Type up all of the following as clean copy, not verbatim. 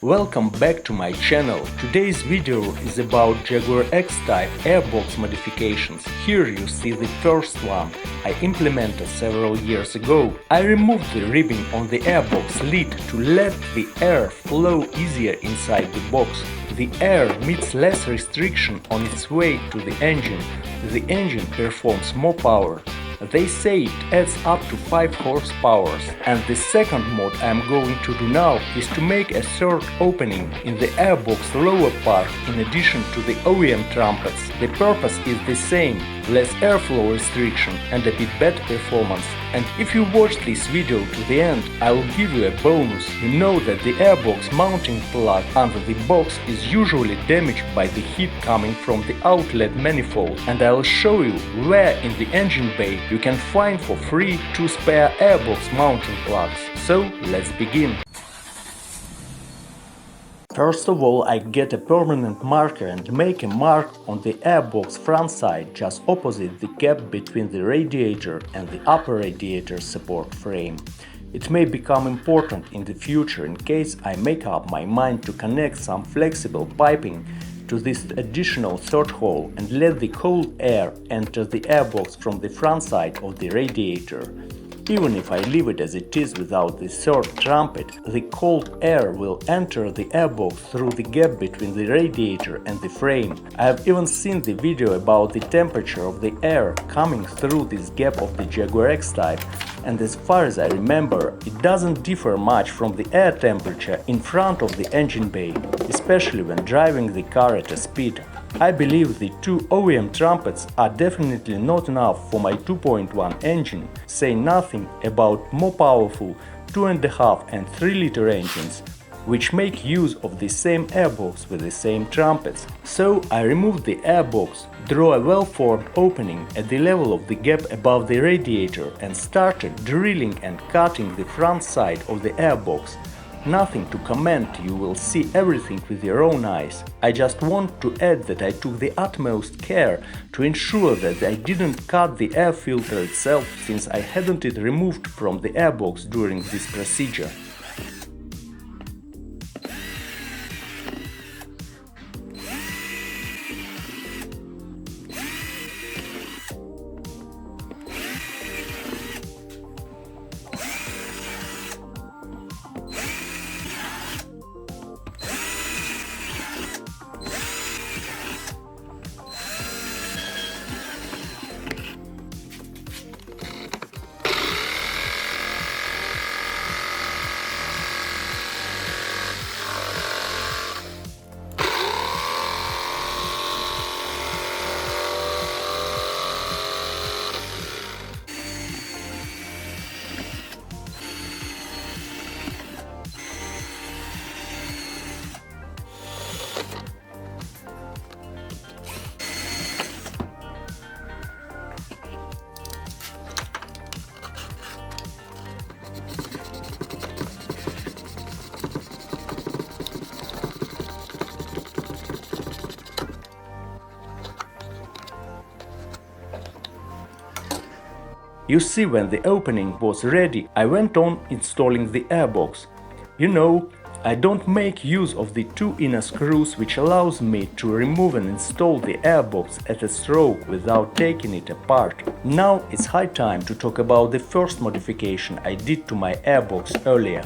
Welcome back to my channel. Today's video is about Jaguar X-type airbox modifications. Here you see the first one I implemented several years ago. I removed the ribbing on the airbox lid to let the air flow easier inside the box. The air meets less restriction on its way to the engine. The engine performs more power. They say it adds up to 5 horsepower, and the second mod I am going to do now is to make a third opening in the airbox lower part in addition to the OEM trumpets. The purpose is the same, less airflow restriction and a bit better performance. And if you watch this video to the end, I will give you a bonus. You know that the airbox mounting plug under the box is usually damaged by the heat coming from the outlet manifold, and I will show you where in the engine bay you can find for free 2 spare airbox mounting plugs. So let's begin. First of all, I get a permanent marker and make a mark on the airbox front side just opposite the gap between the radiator and the upper radiator support frame. It may become important in the future in case I make up my mind to connect some flexible piping to this additional third hole and let the cold air enter the airbox from the front side of the radiator. Even if I leave it as it is without the third trumpet, the cold air will enter the airbox through the gap between the radiator and the frame. I have even seen the video about the temperature of the air coming through this gap of the Jaguar X-type, and as far as I remember, it doesn't differ much from the air temperature in front of the engine bay, especially when driving the car at a speed. I believe the 2 OEM trumpets are definitely not enough for my 2.1 engine, say nothing about more powerful 2.5 and 3-liter engines, which make use of the same airbox with the same trumpets. So I removed the airbox, draw a well-formed opening at the level of the gap above the radiator and started drilling and cutting the front side of the airbox. Nothing to comment, you will see everything with your own eyes. I just want to add that I took the utmost care to ensure that I didn't cut the air filter itself, since I hadn't it removed from the airbox during this procedure. You see, when the opening was ready, I went on installing the airbox. You know, I don't make use of the 2 inner screws, which allows me to remove and install the airbox at a stroke without taking it apart. Now it's high time to talk about the first modification I did to my airbox earlier.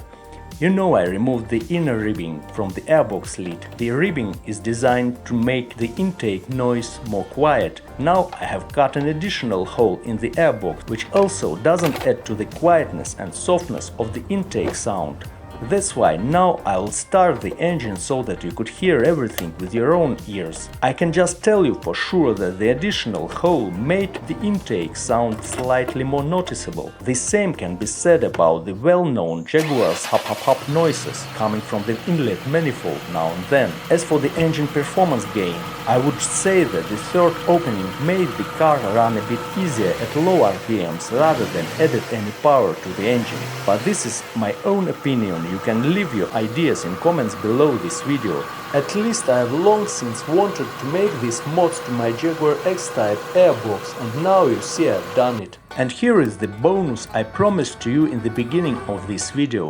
You know, I removed the inner ribbing from the airbox lid. The ribbing is designed to make the intake noise more quiet. Now I have cut an additional hole in the airbox, which also doesn't add to the quietness and softness of the intake sound. That's why now I'll start the engine so that you could hear everything with your own ears. I can just tell you for sure that the additional hole made the intake sound slightly more noticeable. The same can be said about the well-known Jaguar's hup-hup-hup noises coming from the inlet manifold now and then. As for the engine performance gain, I would say that the third opening made the car run a bit easier at low RPMs rather than added any power to the engine. But this is my own opinion. You can leave your ideas in comments below this video. At least I have long since wanted to make these mods to my Jaguar X-type airbox, and now you see I've done it. And here is the bonus I promised to you in the beginning of this video.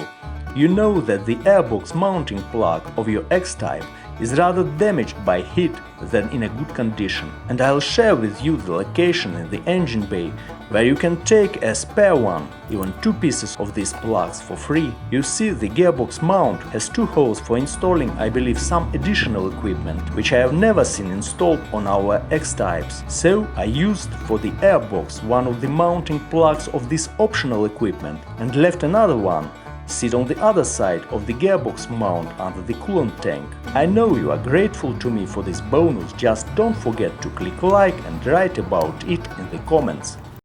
you know that the airbox mounting plug of your X-type is rather damaged by heat than in a good condition, and I'll share with you the location in the engine bay where you can take a spare one, even 2 pieces of these plugs for free. You see, the gearbox mount has 2 holes for installing, I believe, some additional equipment, which I have never seen installed on our X-types. So I used for the airbox one of the mounting plugs of this optional equipment and left another one sit on the other side of the gearbox mount under the coolant tank. I know you are grateful to me for this bonus, just don't forget to click like and write about it in the comments.